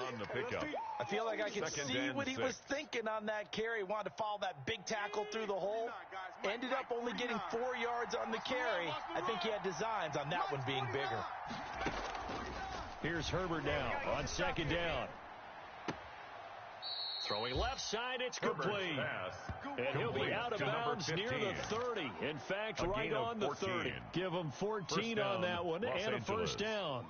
on the pickup. I feel like I can see what he was thinking on that carry. Wanted to follow that big tackle through the hole. Ended up only getting 4 yards on the carry. I think he had designs on that one being bigger. Here's Herbert now on second down. Throwing left side, it's complete. And he'll be out of bounds near the 30. In fact, right on the 30. Give him 14 on that one and a first down.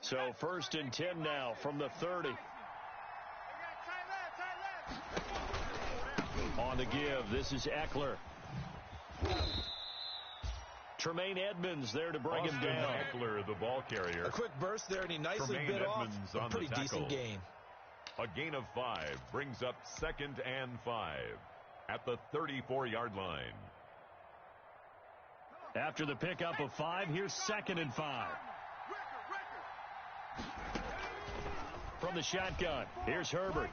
So first and 10 now from the 30. On the give, this is Eckler. Tremaine Edmonds there to bring him down. Eckler, the ball carrier. A quick burst there, and he nicely bit off a pretty decent gain. A gain of 5 brings up 2nd and 5 at the 34-yard line. After the pickup of 5, here's 2nd and 5. From the shotgun, here's Herbert.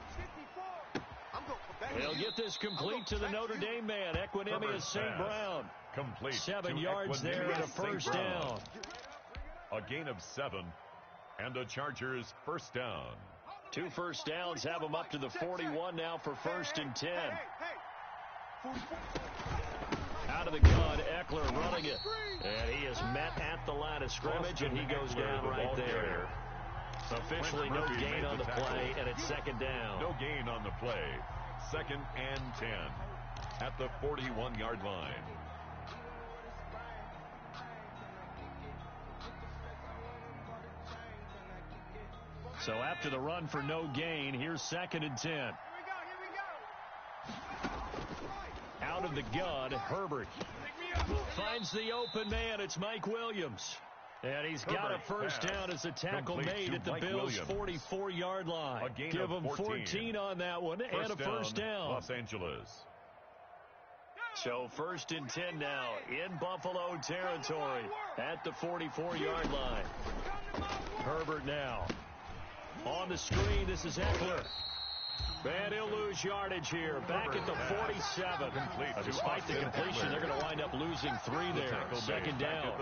He'll get this complete to the Notre Dame man, Equinemius St. Brown. Complete. 7 yards there and a first down. A gain of 7 and a Chargers first down. 2 first downs have them up to the 41 now for first and 10. Out of the gun, Eckler running it. And he is met at the line of scrimmage, and he goes down right there. Officially no gain on the play, and it's 2nd down. No gain on the play. 2nd and 10 at the 41-yard line. So after the run for no gain, here's 2nd and 10. Out of the gun, Herbert finds the open man. It's Mike Williams. And he's got a first down as a tackle made at the Bills' 44-yard line. Give him 14 on that one and a first down. Los Angeles. So first and 10 now in Buffalo territory at the 44-yard line. Herbert now. On the screen, this is Eckler. And he'll lose yardage here. Back at the 47. Despite the completion, they're going to wind up losing 3 there. 2nd down.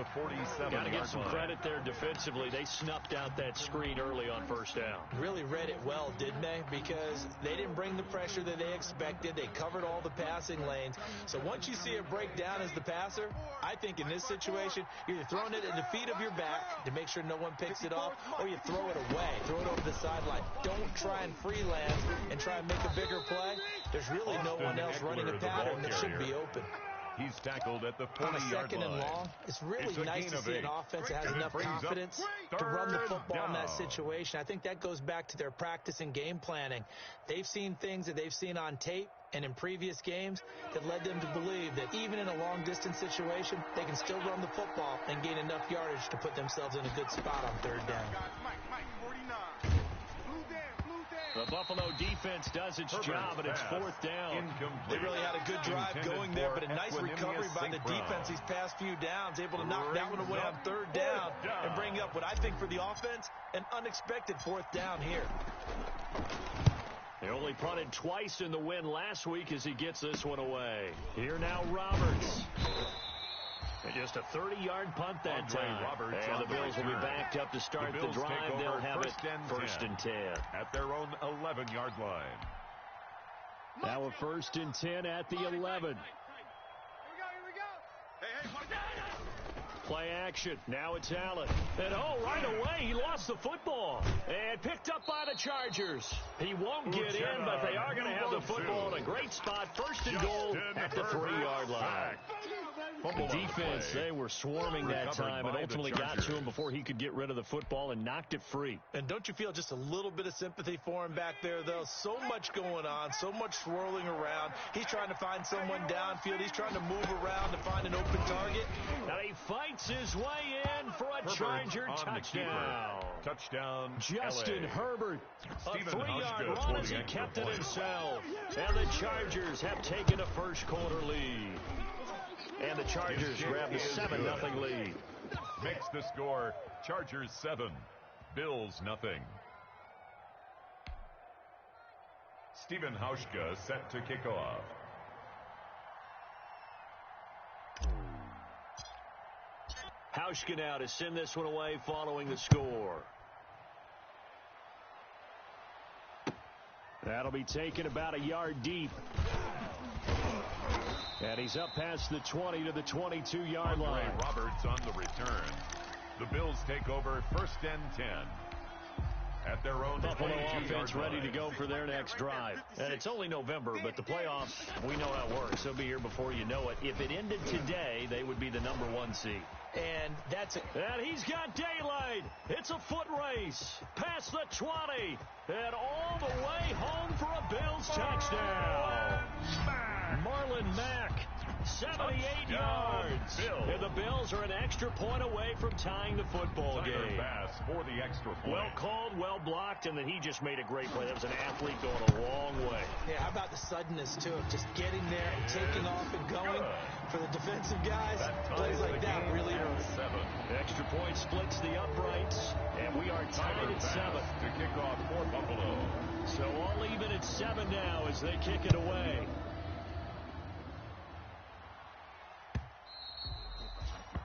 Got to give some credit there defensively. They snuffed out that screen early on first down. Really read it well, didn't they? Because they didn't bring the pressure that they expected. They covered all the passing lanes. So once you see it break down as the passer, I think in this situation, you're either throwing it at the feet of your back to make sure no one picks it off, or you throw it away. Throw it over the sideline. Don't try and freelance and try and make a bigger play. There's really no one else running a pattern that should be open. He's tackled at the 40-yard line. On a 2nd and long, it's really nice to see an offense that has enough confidence to run the football in that situation. I think that goes back to their practice and game planning. They've seen things that they've seen on tape and in previous games that led them to believe that even in a long-distance situation, they can still run the football and gain enough yardage to put themselves in a good spot on 3rd down. The Buffalo defense does its job, and it's 4th down. They really had a good drive going there, but a nice recovery by the defense these past few downs, able to knock that one away on 3rd down and bring up what I think for the offense, an unexpected 4th down here. They only punted twice in the win last week as he gets this one away. Here now, Roberts. And just a 30-yard punt that time. And the Bills will be backed up to start the drive. They'll have it first and 10. At their own 11-yard line. Now a first and 10 at the 11. Here we go. Hey, Play action. Now it's Allen. And right away, he lost the football. And picked up by the Chargers. He won't get in, but they are going to have the football in a great spot. First and goal at the 3-yard line. The defense, they were swarming that time and ultimately got to him before he could get rid of the football and knocked it free. And don't you feel just a little bit of sympathy for him back there, though? So much going on, so much swirling around. He's trying to find someone downfield. He's trying to move around to find an open target. Now he fights his way in for a Charger touchdown. Touchdown, Justin LA. Herbert. A 3-yard run as he kept it himself. And the Chargers have taken a first-quarter lead. And the Chargers grab the 7-0 lead. Makes the score Chargers 7, Bills 0. Stephen Hauschka set to kick off. Hauschka now to send this one away following the score. That'll be taken about a yard deep. And he's up past the 20 to the 22-yard line. Roberts on the return. The Bills take over 1st and 10. At their own Buffalo offense ready to go for their next drive. And it's only November, but the playoffs, we know how it works. They'll be here before you know it. If it ended today, they would be the #1 seed. And that's it. And he's got daylight. It's a foot race. Past the 20. And all the way home for a Bills touchdown. Marlon Mack. 78 yards. And the Bills are an extra point away from tying the football game. Pass for the extra point. Well called, well blocked, and then he just made a great play. That was an athlete going a long way. Yeah, how about the suddenness, too, of just getting there and taking off and going for the defensive guys? Plays like that really hurt. 7. Extra point splits the uprights, and we are tied at 7. To kick off for Buffalo. So all even at 7 now as they kick it away.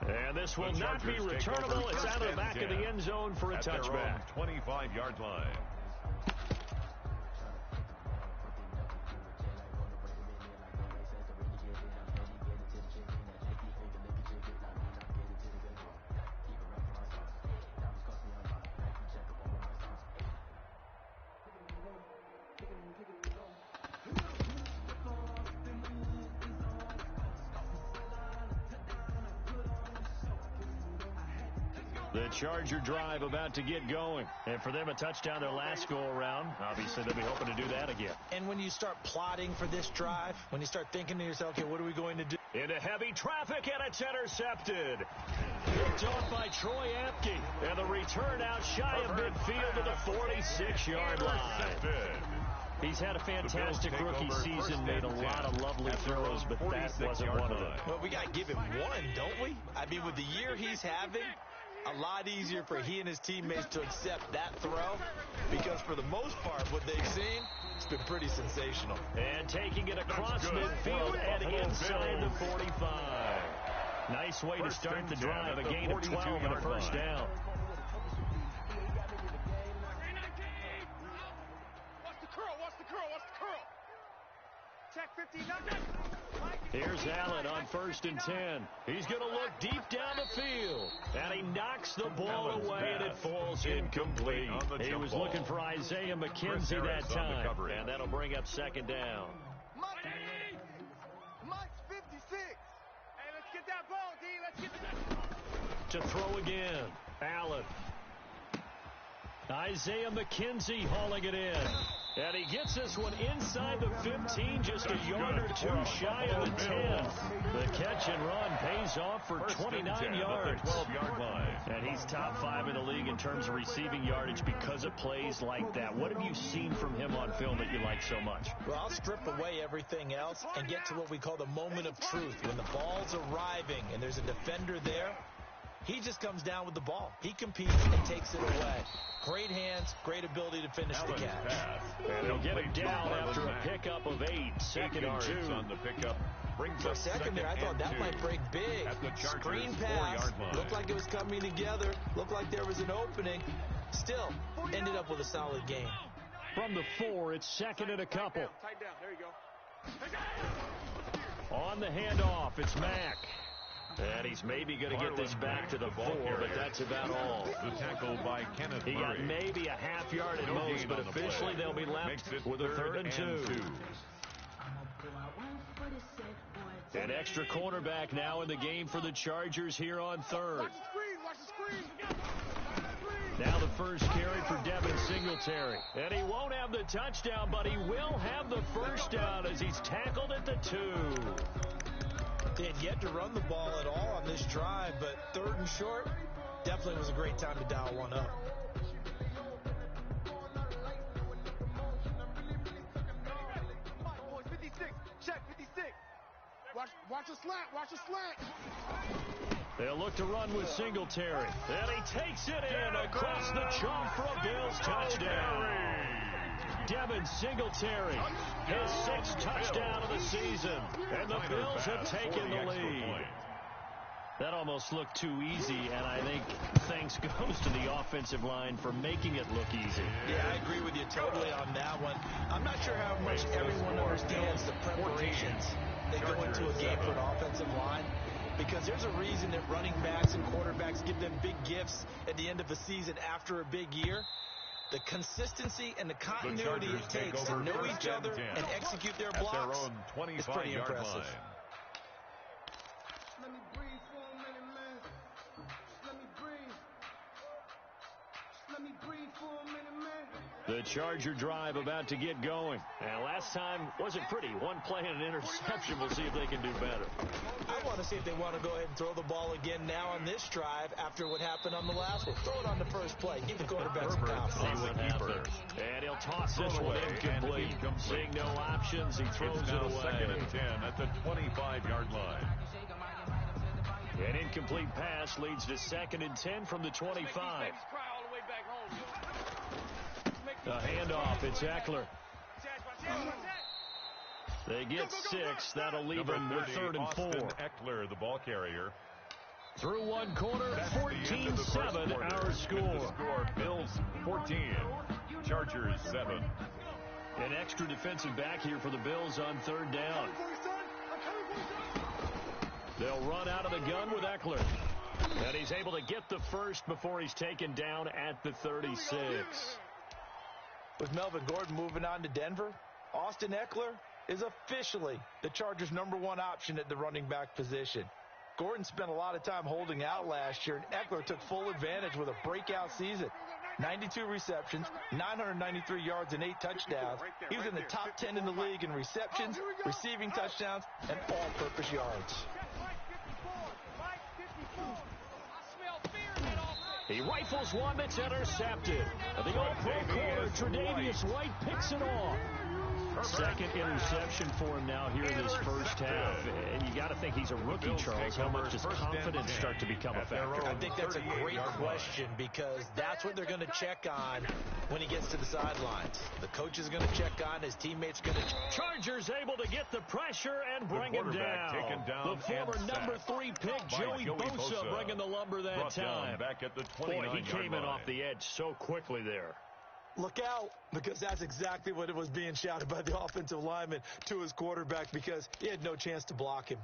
And this will not be returnable. It's out of the back of the end zone for a touchback. 25-yard line. The Charger drive about to get going. And for them, a touchdown their last go-around. Obviously, they'll be hoping to do that again. And when you start plotting for this drive, when you start thinking to yourself, okay, what are we going to do? Into heavy traffic, and it's intercepted. Picked off by Troy Apke. And the return out shy of midfield to the 46-yard line. He's had a fantastic rookie season, made a lot of lovely throws, but that wasn't one of them. Well, we got to give him one, don't we? I mean, with the year he's having, a lot easier for he and his teammates to accept that throw, because for the most part, what they've seen, it's been pretty sensational. And taking it across midfield and inside the 45. Nice way to start the drive, a gain of 12 and a first down. Here's Allen on 1st and 10. He's going to look deep down the field. And he knocks the ball away, and it falls incomplete. He was looking for Isaiah McKenzie that time. And that'll bring up 2nd down. Mike's 56. Hey, let's get that ball, D. Let's get that. To throw again. Allen. Isaiah McKenzie hauling it in. And he gets this one inside the 15, just a yard or two shy of the 10. The catch and run pays off for 29 yards. 12-yard line. And he's top 5 in the league in terms of receiving yardage because of plays like that. What have you seen from him on film that you like so much? Well, I'll strip away everything else and get to what we call the moment of truth. When the ball's arriving and there's a defender there, he just comes down with the ball. He competes and takes it away. Great hands, great ability to finish the catch. And they'll get him down after a pickup of 8. 2nd and 2 on the pickup. Brings For a second there, I thought that might break big. Screen pass. Looked like it was coming together. Looked like there was an opening. Still, ended up with a solid game. From the 4, it's 2nd and a couple. Tight down. There you go. On the handoff, it's Mack. And he's maybe going to get this back to the 4, but that's about all. The tackle by Kenneth He got Murray. maybe a half yard at most, but officially they'll be left with a 3rd and 2. An extra cornerback now in the game for the Chargers here on 3rd. Watch the screen. Now the first carry for Devin Singletary. And he won't have the touchdown, but he will have the first down as he's tackled at the 2. They had yet to run the ball at all on this drive, but 3rd and short, definitely was a great time to dial one up. Boys, 56. Check 56. Watch a slant. They'll look to run with Singletary. And he takes it in across the chalk for a Bills touchdown. Devin Singletary, his 6th touchdown of the season. And the Bills have taken the lead. That almost looked too easy, and I think thanks goes to the offensive line for making it look easy. Yeah, I agree with you totally on that one. I'm not sure how much everyone understands the preparations that go into a game for an offensive line, because there's a reason that running backs and quarterbacks give them big gifts at the end of a season after a big year. The consistency and the continuity it takes to know each other and execute their blocks is pretty impressive. Let me breathe for a minute, man. Let me breathe. Let me breathe for a minute, man. The Charger drive about to get going. And last time wasn't pretty. One play and an interception. We'll see if they can do better. I want to see if they want to go ahead and throw the ball again now on this drive after what happened on the last one. Throw it on the first play. Give the quarterback some confidence. See what happens. And he'll toss this one incomplete. Seeing no options, he throws it away. Second and 10 at the 25-yard line. An incomplete pass leads to second and 10 from the 25. The handoff, it's Eckler. They get 6. That'll leave them with 3rd and 4. Eckler, the ball carrier. Through one quarter, 14-7 our score. Bills 14, Chargers 7. An extra defensive back here for the Bills on 3rd down. They'll run out of the gun with Eckler. And he's able to get the first before he's taken down at the 36. With Melvin Gordon moving on to Denver, Austin Eckler is officially the Chargers' #1 option at the running back position. Gordon spent a lot of time holding out last year, and Eckler took full advantage with a breakout season. 92 receptions, 993 yards, and 8 touchdowns. He was in the top 10 in the league in receptions, receiving touchdowns, and all-purpose yards. He rifles one that's intercepted. The All-Pro corner, Tre'Davious White picks it off. Second interception for him now here in this first half. And you got to think he's a rookie, Charles. How much does confidence start to become a factor? I think that's a great question, because that's what they're going to check on when he gets to the sidelines. The coach is going to check on, his teammates going to Chargers able to get the pressure and bring him down. The former number 3 pick, Joey Bosa, bringing the lumber that time. Back at the Boy, he came in off the edge so quickly there. Look out, because that's exactly what it was being shouted by the offensive lineman to his quarterback, because he had no chance to block him.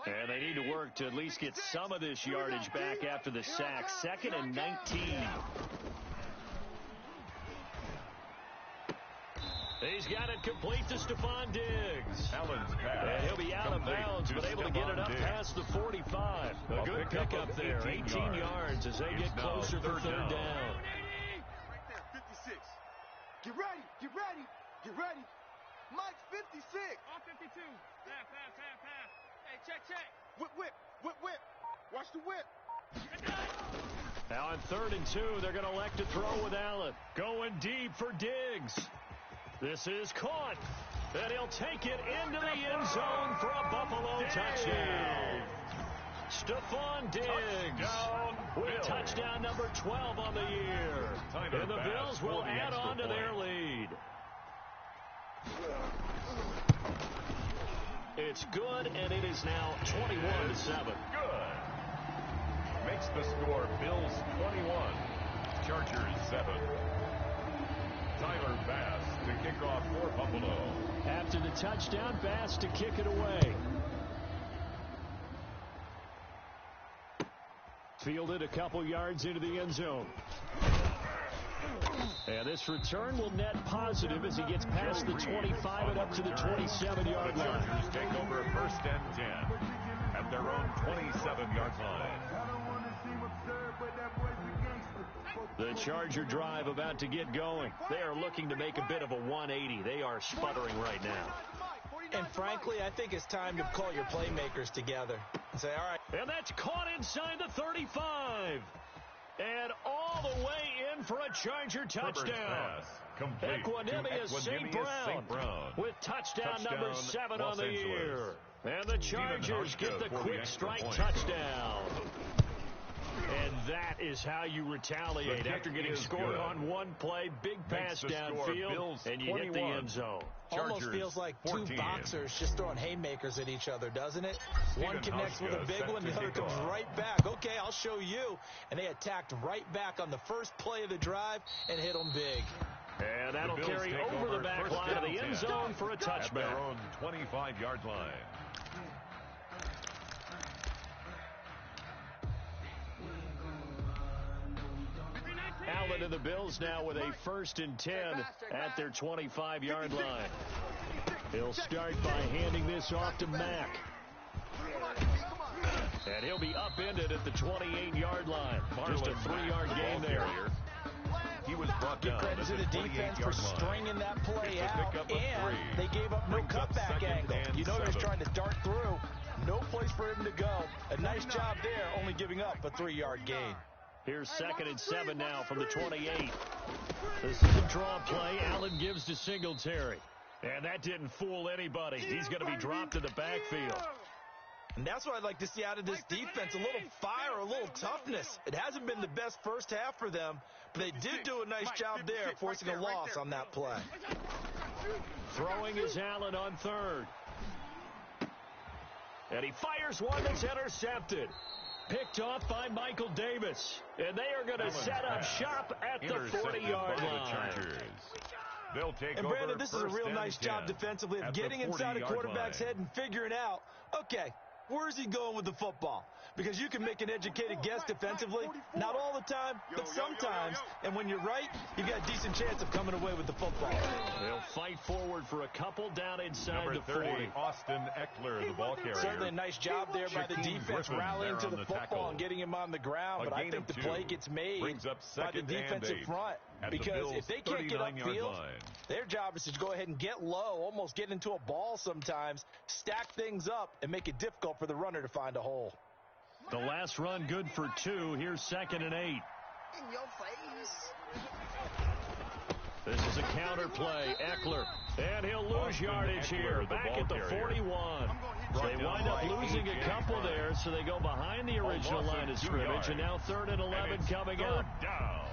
And they need to work to at least get some of this yardage back after the sack. 2nd and 19. He's got it complete to Stephon Diggs. Allen's pass. And he'll be out of bounds, but able to get it up past the 45. A good pickup there. 18 yards as they get closer for 3rd down. Right there, 56. Get ready, get ready, get ready. Mike's 56. On 52. Pass. Hey, check. Whip. Watch the whip. Now on 3rd and 2, they're going to elect to throw with Allen. Going deep for Diggs. This is caught, and he'll take it into the end zone for a Buffalo touchdown. Stephon Diggs with touchdown number 12 on the year. And the Bills will add on to their lead. It's good, and it is now 21-7. Good. Makes the score Bills 21, Chargers 7. Tyler Bass to kick off for Buffalo. After the touchdown, Bass to kick it away. Fielded a couple yards into the end zone. And this return will net positive as he gets past the 25 and up to the 27-yard line. The Chargers take over 1st and 10 at their own 27-yard line. The Charger drive about to get going. They are looking to make a bit of a 180. They are sputtering right now. And frankly, I think it's time to call your playmakers together and say, all right. And that's caught inside the 35. And all the way in for a Charger touchdown. Equanimous St. Brown with touchdown number 7 on the year. And the Chargers get the quick strike touchdown. And that is how you retaliate after getting scored on one play. Big pass downfield, and you hit the end zone. Almost feels like 14. Two boxers just throwing haymakers at each other, doesn't it? One connects with a big one, the other comes right back. Okay, I'll show you. And they attacked right back on the first play of the drive and hit them big. And that'll carry over the back line of the end zone for a touchback. At their own 25-yard line. Allen and the Bills now with a 1st and 10 at their 25-yard line. He'll start by handing this off to Mack. And he'll be upended at the 28-yard line. Just a 3-yard gain there. He was brought down. Credit to the defense for stringing that play out, and they gave up no cutback angle. You know he was trying to dart through. No place for him to go. A nice job there, only giving up a 3-yard gain. Here's 2nd and 7 now from the 28. This is a draw play. Allen gives to Singletary. And that didn't fool anybody. He's going to be dropped in the backfield. And that's what I'd like to see out of this defense, a little fire, a little toughness. It hasn't been the best first half for them, but they did do a nice job there, forcing a loss on that play. Throwing is Allen on 3rd. And he fires one that's intercepted. Picked off by Michael Davis. And they are going to set up shop at the 40-yard line. They'll take and Brandon, this is a real 1st nice job defensively of getting inside a quarterback's head and figuring out, okay, where's he going with the football? Because you can make an educated guess defensively, not all the time, but sometimes. And when you're right, you've got a decent chance of coming away with the football. They'll fight forward for a couple down inside Number the 40. 30, Austin Eckler, the ball carrier. Certainly a nice job there by the defense, rallying to the football and getting him on the ground. But I think the play gets made by the defensive front. Because if they can't get upfield, their job is to go ahead and get low, almost get into a ball sometimes, stack things up, and make it difficult for the runner to find a hole. The last run good for 2. Here's 2nd and 8. In your face. This is a counter play. Eckler. And he'll lose yardage here. Back at the 41. They wind up losing a couple there, so they go behind the original line of scrimmage. And now 3rd and 11 coming up. Down.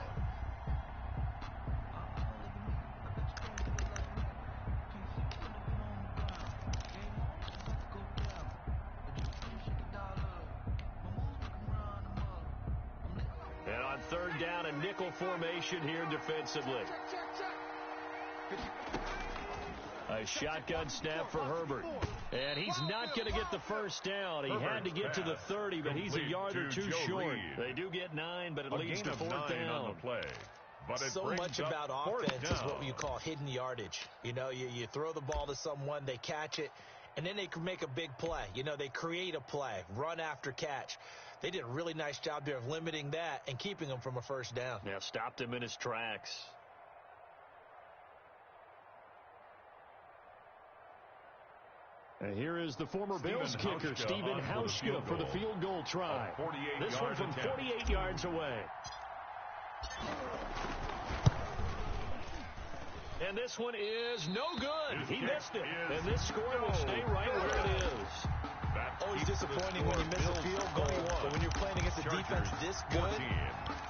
And on 3rd down, a nickel formation here defensively. A shotgun snap for Herbert. And he's not going to get the 1st down. He had to get to the 30, but he's a yard or 2 short. They do get 9, but it leads to 4th down. On the play. But so much about offense is what you call hidden yardage. You know, you throw the ball to someone, they catch it, and then they can make a big play. You know, they create a play, run after catch. They did a really nice job there of limiting that and keeping him from a 1st down. Yeah, stopped him in his tracks. And here is the former Bills kicker, Stephen Hauschka, for the field goal try. This one from 48 yards away. And this one is no good. He missed it. And this score will stay right where it is. Always disappointing when you miss a field goal, but when you're playing against a defense this good,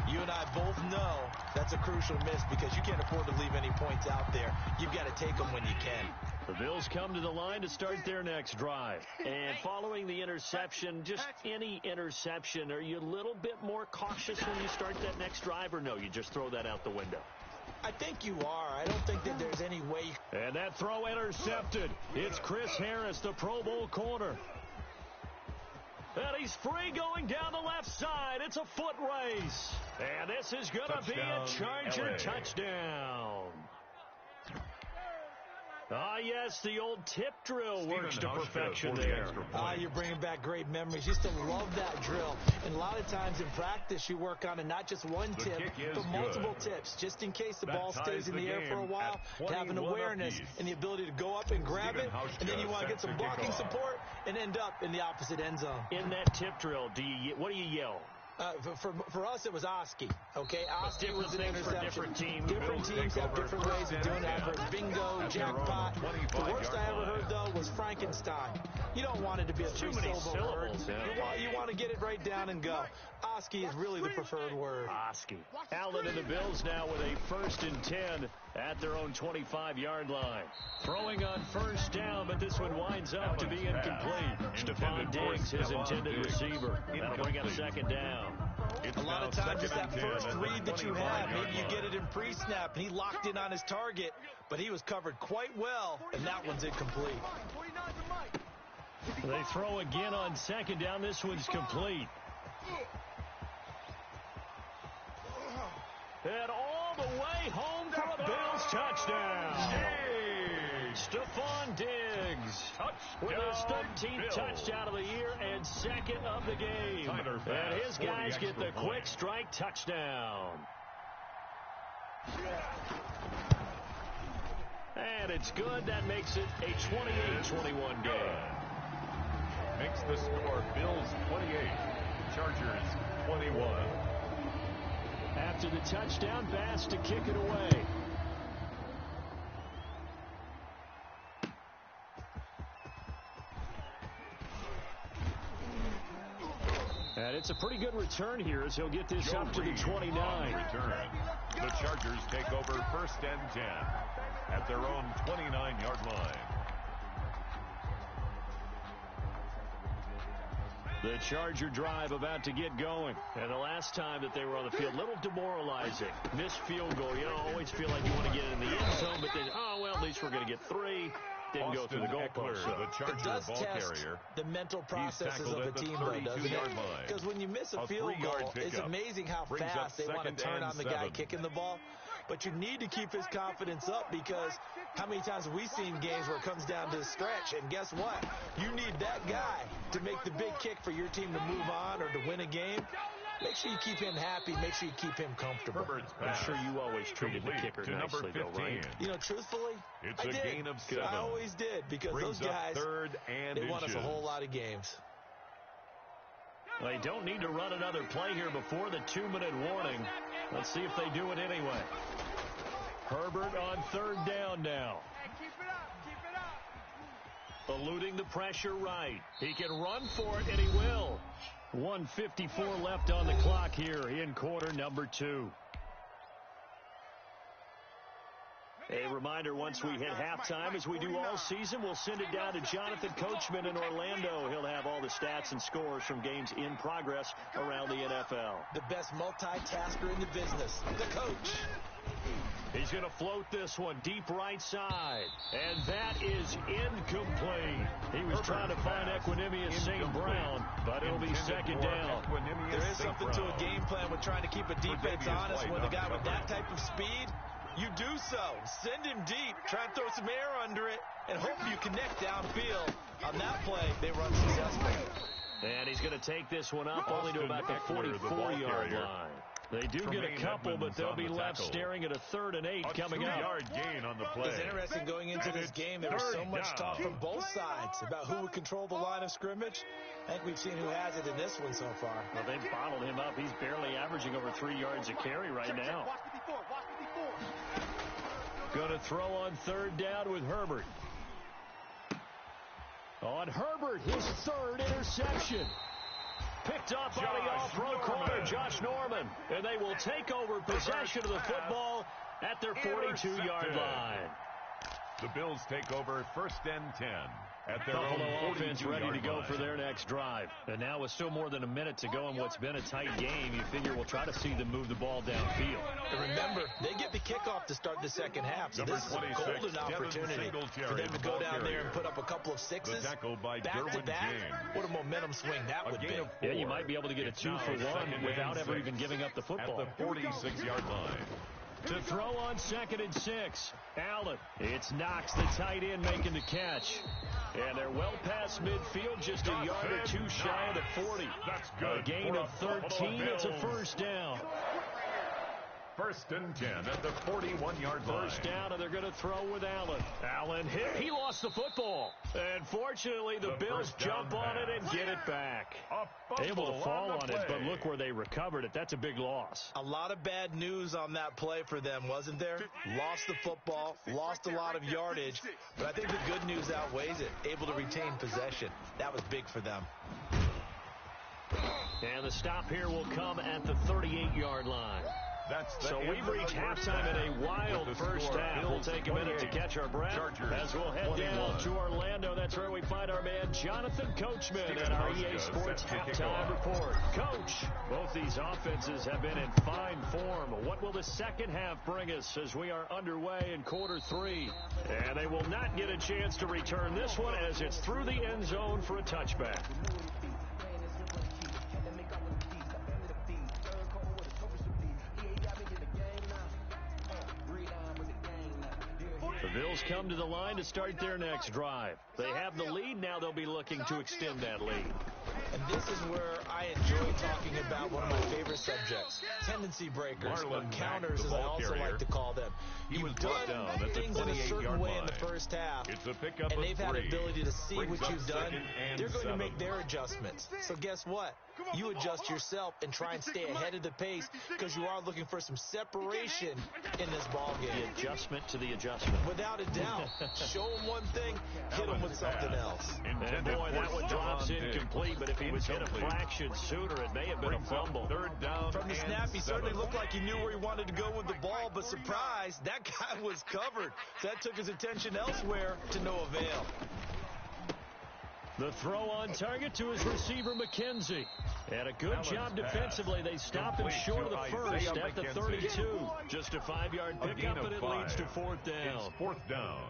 you and I both know that's a crucial miss because you can't afford to leave any points out there. You've got to take them when you can. The Bills come to the line to start their next drive. And following the interception, just any interception, are you a little bit more cautious when you start that next drive, or no, you just throw that out the window? I think you are. I don't think that there's any way. And that throw intercepted. It's Chris Harris, the Pro Bowl corner. And he's free going down the left side. It's a foot race. And this is going to be a Charger touchdown. Ah, yes, the old tip drill works to perfection there. You're bringing back great memories. Used to love that drill. And a lot of times in practice, you work on it, not just one tip, but multiple tips, just in case the ball stays in the air for a while, to have an awareness and the ability to go up and grab it, and then you want to get some blocking support and end up in the opposite end zone. In that tip drill, what do you yell? For us, it was Oski. Okay, Oski was an interception. Different teams. Different teams have different ways of doing it. I've heard bingo, jackpot. The worst I ever heard, though, was Frankenstein. You don't want it to be a three-syllable word. You want to get it right down and go. Oski is really the preferred word. Oski. Allen and the Bills now with a 1st and 10 at their own 25-yard line. Throwing on 1st down, but this one winds up to be incomplete. Stephon Diggs, his intended receiver. That'll bring up 2nd down. A lot of times it's that first read that you have. Maybe you get it in pre-snap, and he locked in on his target, but he was covered quite well, and that one's incomplete. They throw again on 2nd down. This one's complete. And all the way home for a Bills touchdown. Stephon Diggs with his 13th touchdown of the year and 2nd of the game. And his guys get the quick strike touchdown. And it's good. That makes it a 28-21 game. Makes the score Bills 28, Chargers 21. After the touchdown, Bass to kick it away. And it's a pretty good return here as he'll get this up to the 29. Return. The Chargers take over 1st and 10 at their own 29-yard line. The Charger drive about to get going. And the last time that they were on the field, little demoralizing. Missed field goal. You don't always feel like you want to get it in the end zone, but then, oh, well, at least we're going to get 3. Didn't go through the goalpost. So. The Charger it does ball test carrier. The mental processes of a team, though, doesn't it? Because when you miss a field goal, it's amazing how fast they want to turn on the guy kicking the ball. But you need to keep his confidence up because how many times have we seen games where it comes down to the stretch? And guess what? You need that guy to make the big kick for your team to move on or to win a game. Make sure you keep him happy. Make sure you keep him comfortable. I'm sure you always treated the kicker nicely, though, right? You know, truthfully, it's I a did. gain of 7. I always did because Brings those guys, 3rd and they won us a whole lot of games. They don't need to run another play here before the 2-minute warning. Let's see if they do it anyway. Herbert on 3rd down now. Keep it up. Keep it up. Eluding the pressure right. He can run for it, and he will. 1:54 left on the clock here in quarter number 2. A reminder, once we hit halftime, as we do all season, we'll send it down to Jonathan Coachman in Orlando. He'll have all the stats and scores from games in progress around the NFL. The best multitasker in the business, the coach. He's going to float this one deep right side. And that is incomplete. He was trying to find Equanimous St. Brown, but it'll be 2nd down. There is something to a game plan with trying to keep a defense honest with a guy with that type of speed. You do so. Send him deep. Try and throw some air under it and hope you connect downfield. On that play, they run successful. And he's going to take this one up only to about the 44-yard line. They do get a couple, but they'll be left staring at a 3rd and 8 coming up. 2-yard gain on the play. It's interesting going into this game. There was so much talk from both sides about who would control the line of scrimmage. I think we've seen who has it in this one so far. Well, they've bottled him up. He's barely averaging over 3 yards a carry right now. Going to throw on 3rd down with Herbert. On Herbert, his 3rd interception. Picked off by the off-road corner, Josh Norman. And they will take over possession of the football at their 42-yard line. The Bills take over 1st and 10 at their Buffalo own offense ready to go line. for their next drive. And now with still more than a minute to go in what's been a tight game, you figure we'll try to see them move the ball downfield. And remember, they get the kickoff to start the second half, so this is a golden opportunity for them to go down there and put up a couple of sixes back-to-back. What a momentum swing that would be. Yeah, you might be able to get a 2-for-1 without ever even giving up the football. At the 46-yard line. To throw on 2nd and 6. Allen. It's Knox, the tight end, making the catch. And they're well past midfield, just a yard or 2 shy of the 40. That's good. A gain of 13. It's a 1st down. First and 10 at the 41-yard line. First down, and they're going to throw with Allen. Allen hit. He lost the football. And fortunately, the Bills jump on it and get it back. Able to fall on it, but look where they recovered it. That's a big loss. A lot of bad news on that play for them, wasn't there? Lost the football, lost a lot of yardage, but I think the good news outweighs it. Able to retain possession. That was big for them. And the stop here will come at the 38-yard line. So we've reached halftime in a wild first half. We'll take a minute to catch our breath as we'll head down to Orlando. That's where we find our man Jonathan Coachman at our EA Sports Halftime Report. Coach, both these offenses have been in fine form. What will the second half bring us as we are underway in quarter 3? And they will not get a chance to return this one as it's through the end zone for a touchback. The Bills come to the line to start their next drive. They have the lead. Now they'll be looking to extend that lead. And this is where I enjoy talking about one of my favorite subjects, tendency breakers, or counters, as I also like to call them. You've done things in a certain way in the first half, and they've had the ability to see what you've done. They're going to make their adjustments. So guess what? You adjust yourself and try and stay ahead of the pace because you are looking for some separation in this ballgame. The adjustment to the adjustment. Without a doubt. Show them one thing, hit them with something else. And boy, that one drops incomplete, but if he was hit a fraction sooner, it may have been a fumble. Third down. From the snap, he certainly looked like he knew where he wanted to go with the ball, but surprise, that guy was covered. So that took his attention elsewhere to no avail. The throw on target to his receiver, McKenzie. And a good job defensively. They stop him short of the first at the 32. Just a 5-yard pickup, and it leads to fourth down.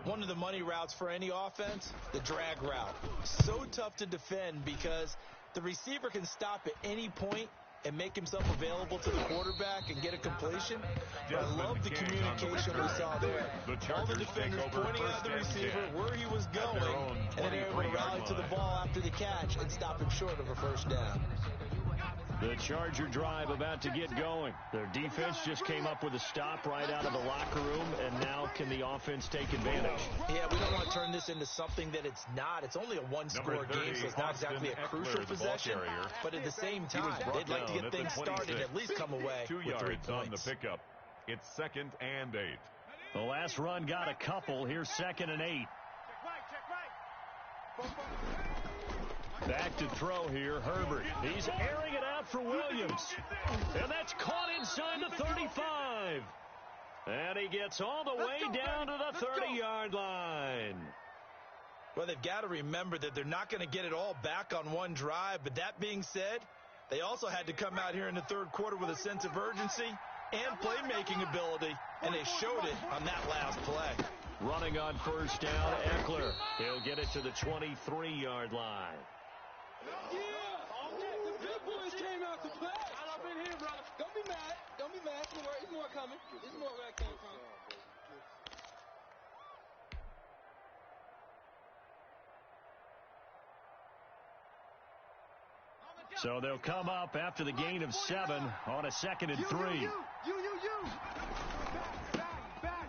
One of the money routes for any offense, the drag route. So tough to defend because the receiver can stop at any point and make himself available to the quarterback and get a completion. But I love the communication we saw there. All the defenders pointing at the receiver where he was going, and then they were able to rally to the ball after the catch and stop him short of a first down. The Charger drive about to get going. Their defense just came up with a stop right out of the locker room, and now can the offense take advantage? Yeah, we don't want to turn this into something that it's not. It's only a one-score game, so it's not exactly a crucial possession. But at the same time, they'd like to get things started, at least come away 2 with 3 yards points. on the pickup. It's 2nd and 8. The last run got a couple. Here's 2nd and 8. Back to throw here, Herbert. He's airing it out for Williams. And that's caught inside the 35. And he gets all the way down to the 30-yard line. Well, they've got to remember that they're not going to get it all back on one drive. But that being said, they also had to come out here in the third quarter with a sense of urgency and playmaking ability. And they showed it on that last play. Running on first down, Eckler. He'll get it to the 23-yard line. Yeah, the big boys came out to play. I've been here, brother. Don't be mad. Don't be mad. There's more coming. There's more where I came from. So they'll come up after the gain of 7 on a 2nd and 3.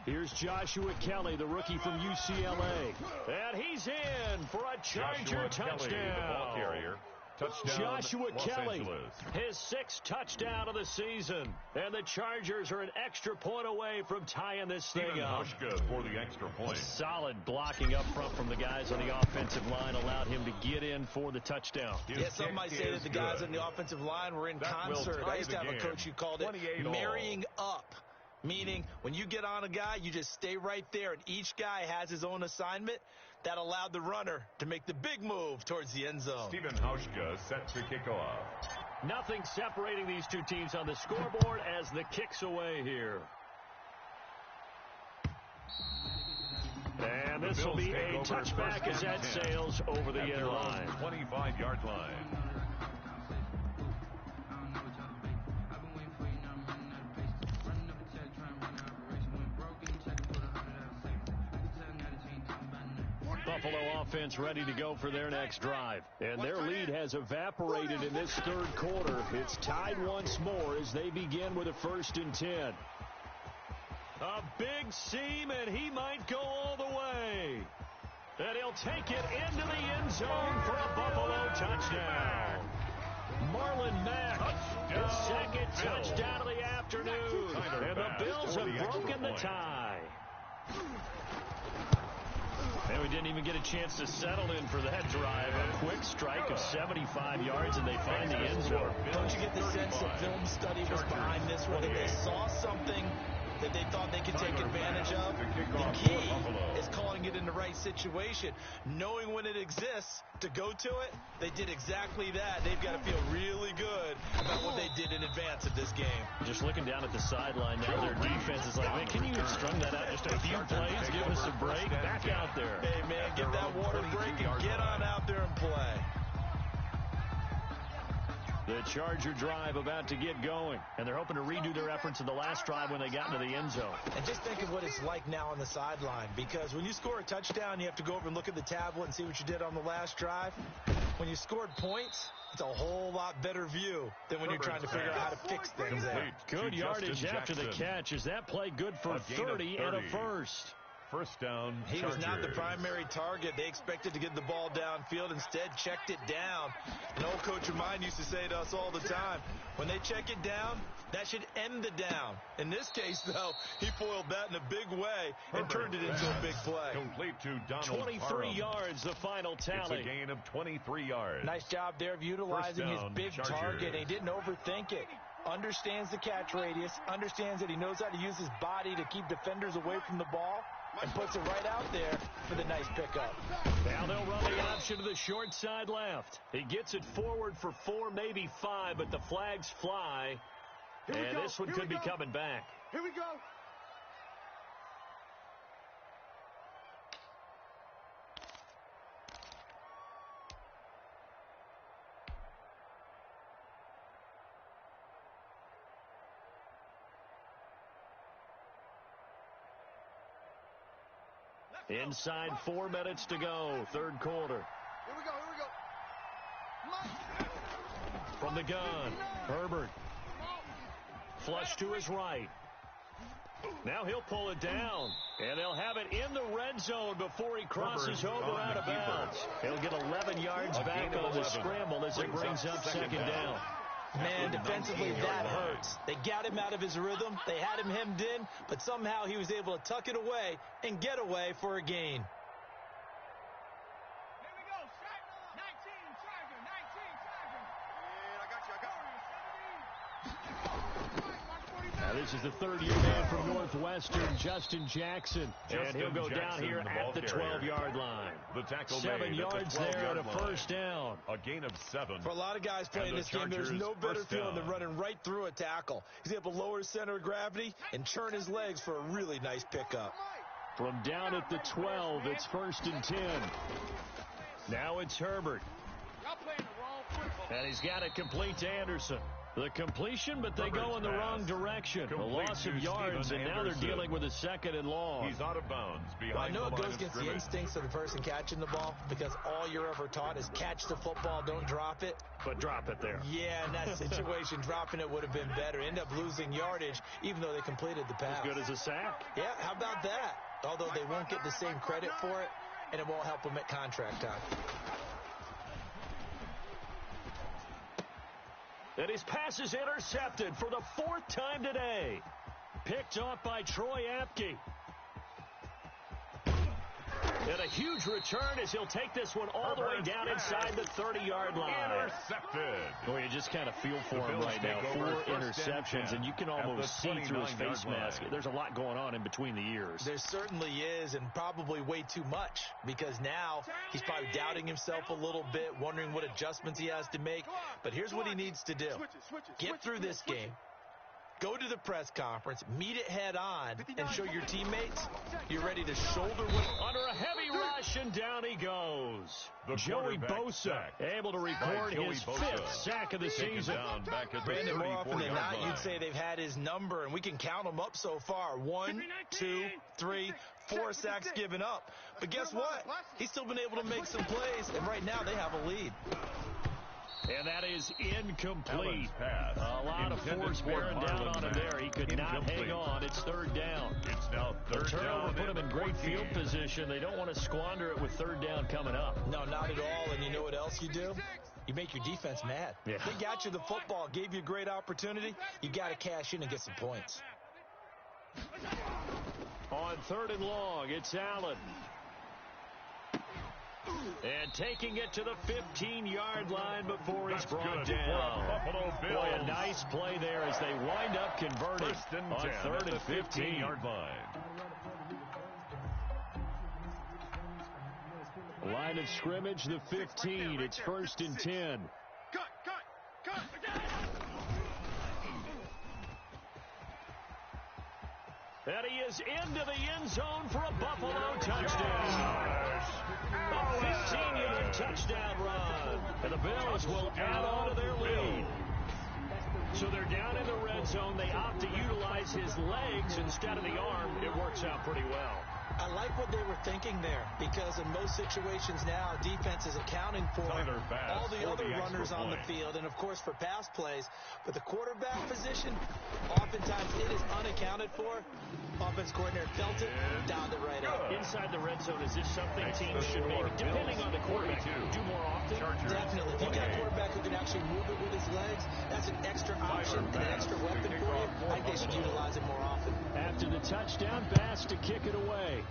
Here's Joshua Kelly, the rookie from UCLA. And he's in for a Charger touchdown. Joshua Kelly, his 6th touchdown of the season. And the Chargers are an extra point away from tying this thing up. For the extra point. Solid blocking up front from the guys on the offensive line allowed him to get in for the touchdown. Yeah, some might say that the guys on the offensive line were in concert. I used to have a coach who called it marrying up. Meaning, when you get on a guy, you just stay right there, and each guy has his own assignment. That allowed the runner to make the big move towards the end zone. Stephen Hauschka set to kick off. Nothing separating these two teams on the scoreboard as the kick's away here. And this will be a touchback as that sails over the end line. 25-yard line. Buffalo offense ready to go for their next drive. And their lead has evaporated in this third quarter. It's tied once more as they begin with a 1st and 10. A big seam, and he might go all the way. And he'll take it into the end zone for a Buffalo touchdown. Marlon Mack, his second touchdown of the afternoon. And the Bills have broken the tie. And we didn't even get a chance to settle in for that drive. A quick strike of 75 yards, and they find the end zone. Don't you get the sense that film study was behind this one, and they saw something that they thought they could take advantage of? The key is calling it in the right situation. Knowing when it exists to go to it, they did exactly that. They've got to feel really good about what they did in advance of this game. Just looking down at the sideline now, their defense is like, man, can you strung that out just a few plays? Give us a break. Back out there. Hey, man, get that water break and get on out there and play. The Charger drive about to get going, and they're hoping to redo their efforts in the last drive when they got into the end zone. And just think of what it's like now on the sideline, because when you score a touchdown, you have to go over and look at the tablet and see what you did on the last drive. When you scored points, it's a whole lot better view than when you're trying to figure out how to fix things there. Good yardage after the catch. Is that play good for 30 and a first? First down, He Chargers. was not the primary target. They expected to get the ball downfield. Instead, checked it down. An old coach of mine used to say to us all the time, when they check it down, that should end the down. In this case, though, he foiled that in a big way and turned it into a big play. Complete to Donald 23 Parham. yards, the final tally. It's a gain of 23 yards. Nice job there of utilizing his down, big Chargers. target. He didn't overthink it. Understands the catch radius, understands that he knows how to use his body to keep defenders away from the ball, and puts it right out there for the nice pickup. Now they'll run the option to the short side left. He gets it forward for 4, maybe 5, but the flags fly. And this one could be coming back. Here we go. Inside 4 minutes to go, third quarter. Here we go. From the gun, Herbert. Flush to his right. Now he'll pull it down, and they'll have it in the red zone before he crosses over out of bounds. He'll get 11 yards back on the scramble as it brings up second down. Man, defensively, that hurts. They got him out of his rhythm. They had him hemmed in, but somehow he was able to tuck it away and get away for a gain. Here we go. 19, Charger. 19, Charger. And I got you. Now this is the third-year man from Northwestern, Justin Jackson. And he'll go down here at the 12-yard line. The tackle 7 yards there and a first down. A gain of 7. For a lot of guys playing this game, there's no better feeling than running right through a tackle. He's able to lower his center of gravity and churn his legs for a really nice pickup. From down at the 12, it's 1st and 10. Now it's Herbert. Y'all playing the wrong football. And he's got it complete to Anderson. The completion, but they go in the wrong direction. A loss of yards, and now they're dealing with a 2nd and long. He's out of bounds Well, I behind know the it line goes of against the scrimmage. instincts of the person catching the ball, because all you're ever taught is catch the football, don't drop it. But drop it there. Yeah, in that situation, dropping it would have been better. End up losing yardage, even though they completed the pass. As good as a sack. Yeah, how about that? Although they won't get the same credit for it, and it won't help them at contract time. And his pass is intercepted for the 4th time today. Picked off by Troy Apke. And a huge return as he'll take this one all the way down inside the 30-yard line. Intercepted. Boy, you just kind of feel for him right now. 4 interceptions, and you can almost see through his face mask. There's a lot going on in between the ears. There certainly is, and probably way too much, because now he's probably doubting himself a little bit, wondering what adjustments he has to make. But here's what he needs to do. Get through this game. Go to the press conference, meet it head on, and show your teammates you're ready to shoulder what... Under a heavy rush, and down he goes. Joey Bosa able to record his 5th sack of the season. Brandon, more often than not, you'd say they've had his number, and we can count them up so far. 1, 2, 3, 4 sacks given up. But guess what? He's still been able to make some plays, and right now they have a lead. And that is incomplete. Pass. A lot of force bearing down on him there. He could not hang on. It's third down. It's now third the turnover down. Put him in great field position. They don't want to squander it with third down coming up. No, not at all. And you know what else you do? You make your defense mad. Yeah. They got you the football, gave you a great opportunity. You got to cash in and get some points. On third and long, it's Allen. And taking it to the 15-yard line before he's brought down. Boy, a nice play there as they wind up converting on third and 15-yard line. Line of scrimmage, the 15. It's first and 10. Cut. And he is into the end zone for a Buffalo touchdown. A 15-yard touchdown run. And the Bills will add on to their lead. So they're down in the red zone. They opt to utilize his legs instead of the arm. It works out pretty well. I like what they were thinking there, because in most situations now, defense is accounting for all the other runners on the field and, of course, for pass plays. But the quarterback position, oftentimes it is unaccounted for. Offense coordinator felt it, dialed it right up. Inside the red zone, is this something teams should maybe, depending on the quarterback, do more often? Definitely. If you've got a quarterback who can actually move it with his legs, that's an extra option and an extra weapon for you. I think they should utilize it more often. After the touchdown, Bass to kick it away.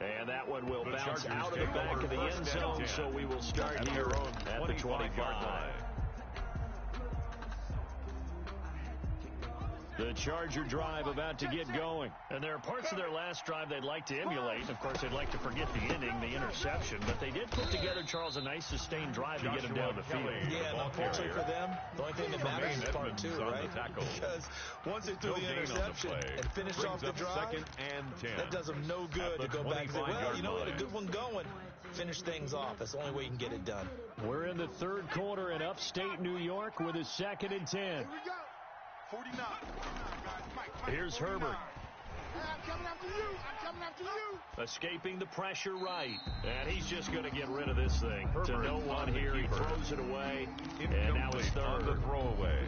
And that one will bounce out of the back of the end zone, so we will start here at the 25. The Charger drive about to get going. And there are parts of their last drive they'd like to emulate. Of course, they'd like to forget the ending, the interception. But they did put together, Charles, a nice sustained drive to get them down the field. Yeah, and unfortunately for them, the only thing that matters is part two, right? Because once they threw the interception and finished off the drive, that does them no good to go back and say, well, you know what, a good one going. Finish things off. That's the only way you can get it done. We're in the third quarter in upstate New York with a 2nd and 10. Here we go. 49. Here's Herbert. I'm coming after you. Escaping the pressure right. And he's just going to get rid of this thing. To no one here. He throws it away. And now it's third. On the throwaway.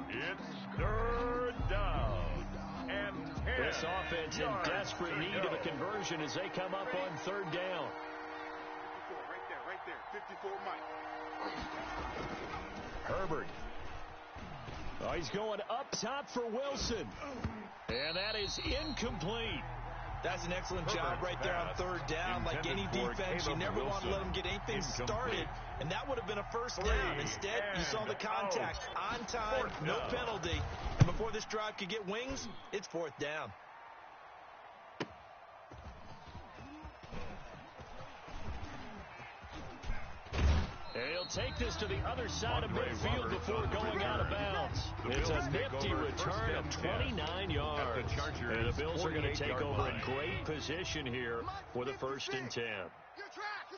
It's third down. And 10. This offense in desperate need of a conversion as they come up on third down. 54, right there. 54, Mike. Herbert. Oh, he's going up top for Wilson. And that is incomplete. That's an excellent job right there on third down. Like any defense, you never want to let them get anything started. And that would have been a first down. Instead, you saw the contact. On time, no penalty. And before this drive could get wings, it's fourth down. And he'll take this to the other side of midfield before going out of bounds. It's a nifty return of 29 yards. And the Bills are going to take over in great position here with a 1st and 10. You're trash.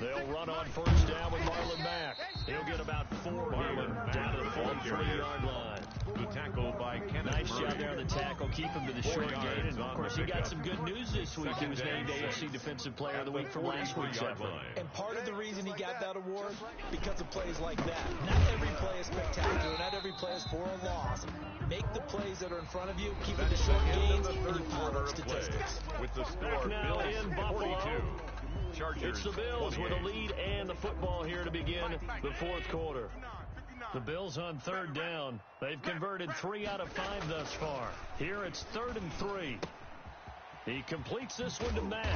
They'll run on first down with Marlon Mack. He'll get about 4 here down to the 43-yard line. The tackle by Kenneth Nice Murray. job there on the tackle. Keep him to the short gain. And, of course, he got some good news this week. He was named AFC Defensive Player of the Week for last week's effort. And part of the reason he got that award, because of plays like that. Not every play is spectacular. Not every play is for a loss. Make the plays that are in front of you. Keep it to short gains, and you pile up statistics. With the score, Back now in Buffalo. 42. Chargers, It's the Bills 28. with a lead and the football here to begin the fourth quarter. The Bills on third down. They've converted 3 out of 5 thus far. Here it's 3rd and 3. He completes this one to Mack.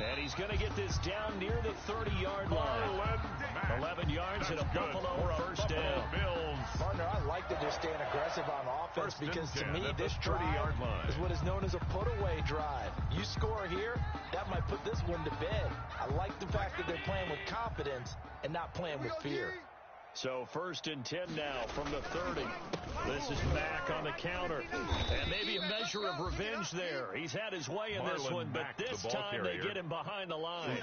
And he's going to get this down near the 30-yard line. 11 yards and a Buffalo first down. Partner, I like that they're staying aggressive on offense because, to me, this drive is what is known as a put-away drive. You score here, that might put this one to bed. I like the fact that they're playing with confidence and not playing with fear. So 1st and 10 now from the 30. This is Mack on the counter. And maybe a measure of revenge there. He's had his way in this one, but this time they get him behind the line.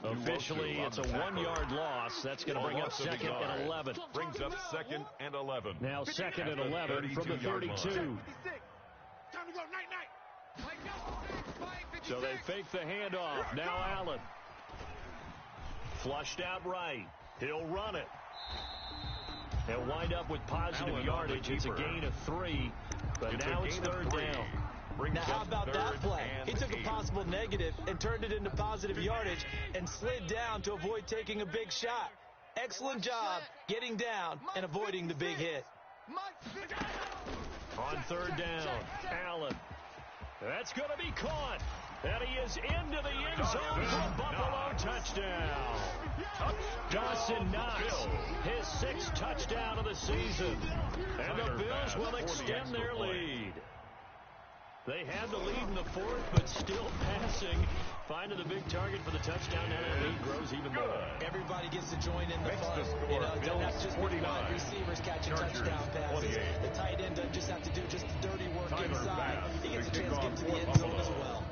Officially, it's a 1-yard loss. That's going to bring up 2nd and 11. Brings up 2nd and 11. Now 2nd and 11 from the 32. Time to go, night-night. So they fake the handoff. Now Allen. Flushed out right. He'll run it. He'll wind up with positive yardage. It's a gain of 3, but now it's third down. Now, how about that play? He took a possible negative and turned it into positive yardage and slid down to avoid taking a big shot. Excellent job getting down and avoiding the big hit. On third down, Allen. That's going to be caught. And he is into the end zone for a Buffalo touchdown. Dawson Knox, his 6th touchdown of the season. And the Bills will extend their lead. They had the lead in the 4th, but still passing. Finding the big target for the touchdown. Now the lead grows even more. Everybody gets to join in the fun. You know, it doesn't have to just be wide receivers catching touchdown passes. The tight end doesn't just have to do just the dirty work inside. He gets a chance to get to the end zone as well.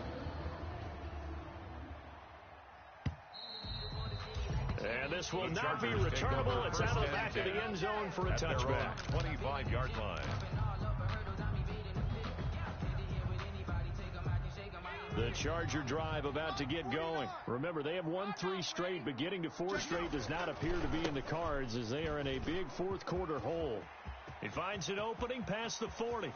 And this will not be returnable. It's out of the back of the end zone for a touchback. 25-yard line. The Charger drive about to get going. Remember, they have won 3 straight, but getting to 4 straight does not appear to be in the cards as they are in a big 4th quarter hole. He finds an opening past the 40.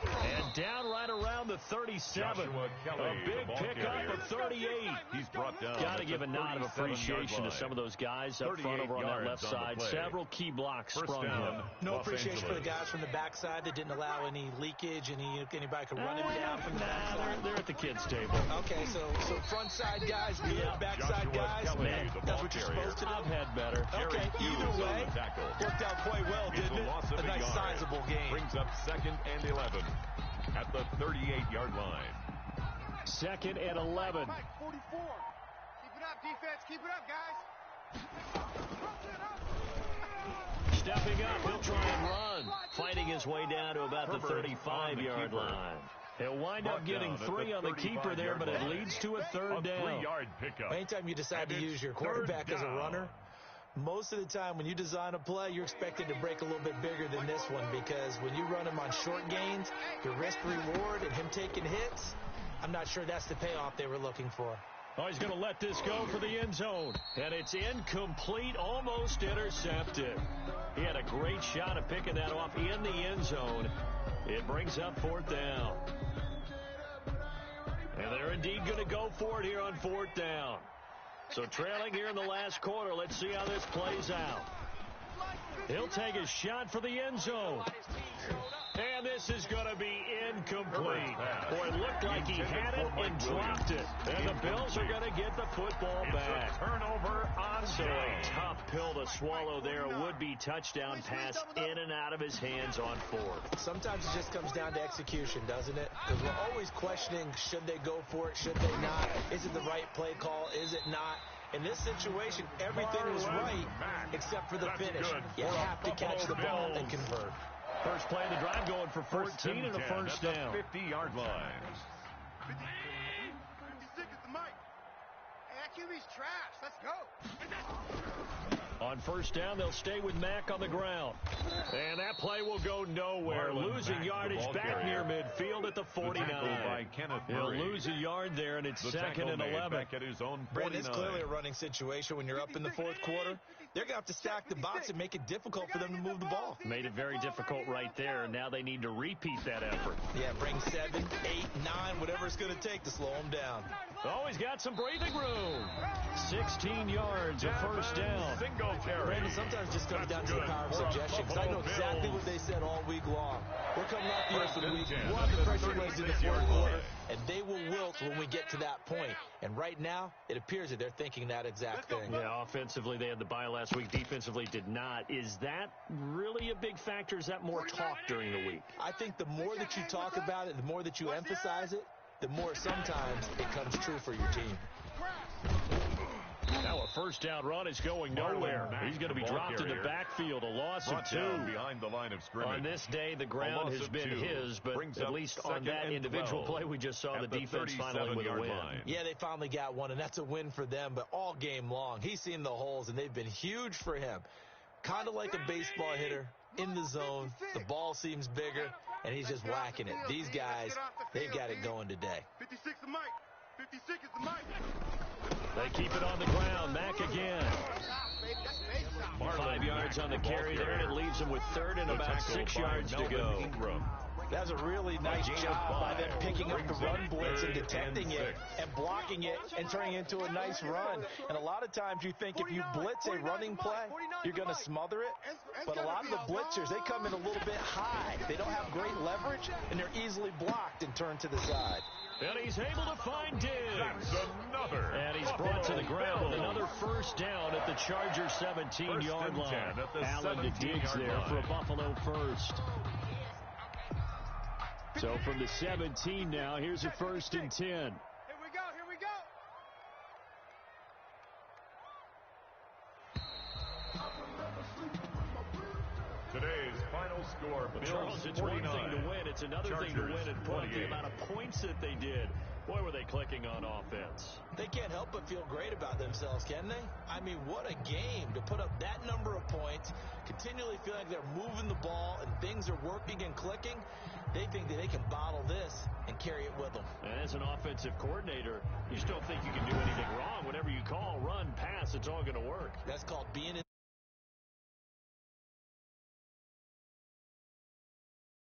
And down right around the 37. A big pickup of 38. He's brought down. Got to give a nod of appreciation to some of those guys up front over on that left side. Several key blocks sprung him. No appreciation for the guys from the backside that didn't allow any leakage, anybody could run him down from the backside. They're at the kids' table. Okay, so front side guys, good, backside guys, man, that's what you're supposed to do. I've had better. Okay, either way, worked out quite well, didn't it? A nice sizable game. Brings up 2nd and 11 at the 38-yard line. 2nd and 11. 44. Keep it up, defense. Keep it up, guys. Stepping up, he'll try and run. Fighting his way down to about the 35-yard line. He'll wind up getting 3 on the keeper there, but it leads to a 3rd down. 3-yard pickup. Anytime you decide to use your quarterback as a runner, most of the time when you design a play, you're expected to break a little bit bigger than this one, because when you run him on short gains, your risk reward and him taking hits, I'm not sure that's the payoff they were looking for. Oh, he's going to let this go for the end zone. And it's incomplete, almost intercepted. He had a great shot at picking that off in the end zone. It brings up 4th down. And they're indeed going to go for it here on 4th down. So trailing here in the last quarter, let's see how this plays out. He'll take a shot for the end zone. And this is going to be incomplete. Boy, it looked like he had it and dropped it. And the Bills are going to get the football back. Turnover on So a tough pill to swallow there. A would-be touchdown pass in and out of his hands on 4th. Sometimes it just comes down to execution, doesn't it? Because we're always questioning, should they go for it, should they not? Is it the right play call, is it not? In this situation, everything was right except for the finish. You have to catch the ball and convert. First play of the drive going for 14 and a first down. 50-yard line. 56 is the mic. Hey, that QB's trash. Let's go. On first down, they'll stay with Mack on the ground. And that play will go nowhere. Losing yardage back near midfield at the 49. He'll lose a yard there, and it's 2nd and 11. Brandon, it's clearly a running situation when you're up in the 4th quarter. They're going to have to stack the box and make it difficult for them to move the ball. Made it very difficult right there, and now they need to repeat that effort. Yeah, bring 7, 8, 9, whatever it's going to take to slow them down. Oh, he's got some breathing room. 16 yards, a first down. Brandon, sometimes it just comes down to the power of suggestion, because I know exactly what they said all week long. We're coming off the open week. We'll have the pressure legs in the 4th quarter, and they will wilt when we get to that point. And right now, it appears that they're thinking that exact thing. Yeah, offensively, they had the bye last week. Defensively, did not. Is that really a big factor? Is that more talk during the week? I think the more that you talk about it, the more that you emphasize it, the more sometimes it comes true for your team. Now a first down run is going nowhere. He's going to be dropped in the backfield, a loss of 2. Behind the line of scrimmage. On this day, the ground has been his, but at least on that individual play, we just saw the defense finally with a win. Yeah, they finally got one, and that's a win for them, but all game long, he's seen the holes, and they've been huge for him. Kind of like a baseball hitter in the zone. The ball seems bigger, and he's just whacking it. These guys, they've got it going today. 56 the mic. 56 is the mic. They keep it on the ground. Mack again. 5 yards on the carry there, and it leaves them with third and about 6 yards to go. That's a really nice job by them picking up the run blitz and detecting it and blocking it and turning it into a nice run. And a lot of times you think if you blitz a running play, you're going to smother it. But a lot of the blitzers, they come in a little bit high. They don't have great leverage, and they're easily blocked and turned to the side. And he's able to find Diggs. That's another. And he's brought to the ground with another first down at the Charger 17-yard line. Allen to Diggs there for a Buffalo first. So from the 17 now, here's a 1st and 10. Here we go. Today's final score, Charles, it's 49. one thing to win. It's another thing to win and put up the amount of points that they did. Boy, were they clicking on offense. They can't help but feel great about themselves, can they? I mean, what a game to put up that number of points, continually feel like they're moving the ball and things are working and clicking. They think that they can bottle this and carry it with them. And as an offensive coordinator, you just don't think you can do anything wrong. Whatever you call, run, pass, it's all going to work. That's called being in